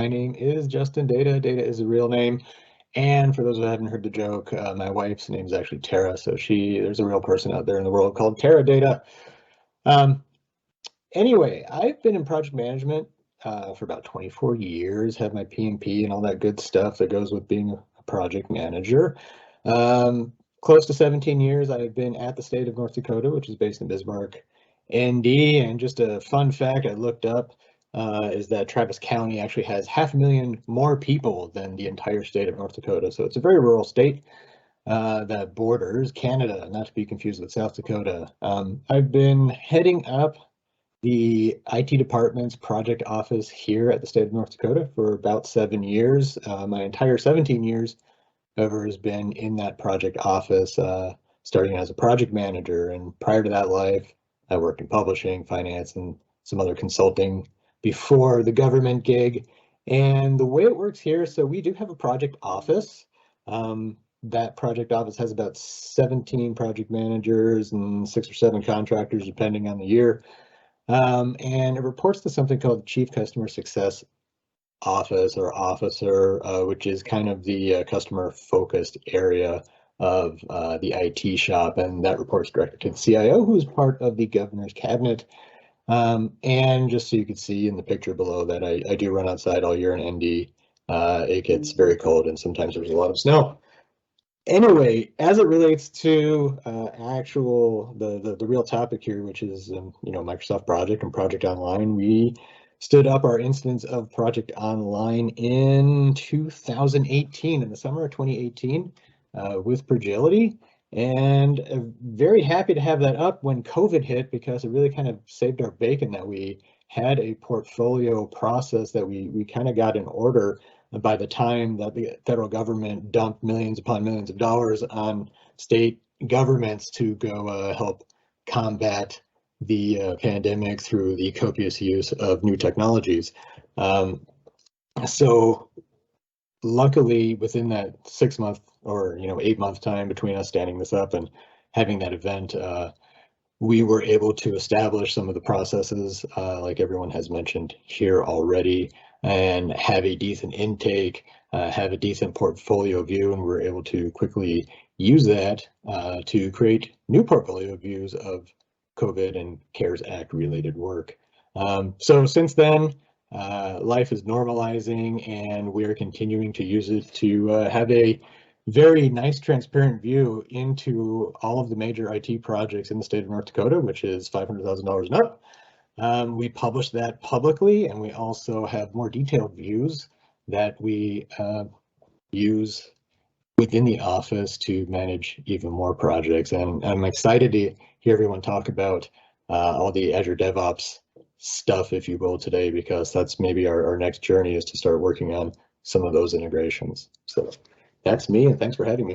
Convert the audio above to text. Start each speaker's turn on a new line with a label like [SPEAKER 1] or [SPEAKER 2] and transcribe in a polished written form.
[SPEAKER 1] My name is Justin Data. Data is a real name. And for those who haven't heard the joke, my wife's name is actually Tara. So there's a real person out there in the world called Tara Data. Um, anyway, I've been in project management for about 24 years, have my PMP and all that good stuff that goes with being a project manager. Close to 17 years, I've been at the State of North Dakota, which is based in Bismarck, ND. And just a fun fact I looked up is that Travis County actually has 500,000 more people than the entire state of North Dakota. So it's a very rural state that borders Canada, not to be confused with South Dakota. I've been heading up the IT department's project office here at the state of North Dakota for about 7 years. My entire 17 years ever has been in that project office, starting as a project manager. And prior to that life, I worked in publishing, finance, and some other consulting before the government gig. And the way it works here, so we do have a project office. That project office has about 17 project managers and 6 or 7 contractors, depending on the year. And it reports to something called the Chief Customer Success Office or Officer, which is kind of the customer-focused area of the IT shop, and that reports directly to the CIO, who is part of the governor's cabinet. And just so you can see in the picture below that I do run outside all year in ND. It gets very cold and sometimes there's a lot of snow. Anyway, as it relates to the real topic here, which is Microsoft Project and Project Online, we stood up our instance of Project Online in 2018, in the summer of 2018, with PROJILITY, and very happy to have that up when COVID hit, because it really kind of saved our bacon that we had a portfolio process that we kind of got in order by the time that the federal government dumped millions upon millions of dollars on state governments to go help combat the pandemic through the copious use of new technologies. So luckily, within that 6-month or 8-month time between us standing this up and having that event, we were able to establish some of the processes, like everyone has mentioned here already, and have a decent intake, have a decent portfolio view, and we're able to quickly use that to create new portfolio views of COVID and CARES Act related work. So since then, life is normalizing, and we're continuing to use it to have a very nice transparent view into all of the major IT projects in the state of North Dakota, which is $500,000 and up. We publish that publicly, and we also have more detailed views that we use within the office to manage even more projects. And I'm excited to hear everyone talk about all the Azure DevOps stuff, if you will, today, because that's maybe our next journey, is to start working on some of those integrations. So that's me, and thanks for having me.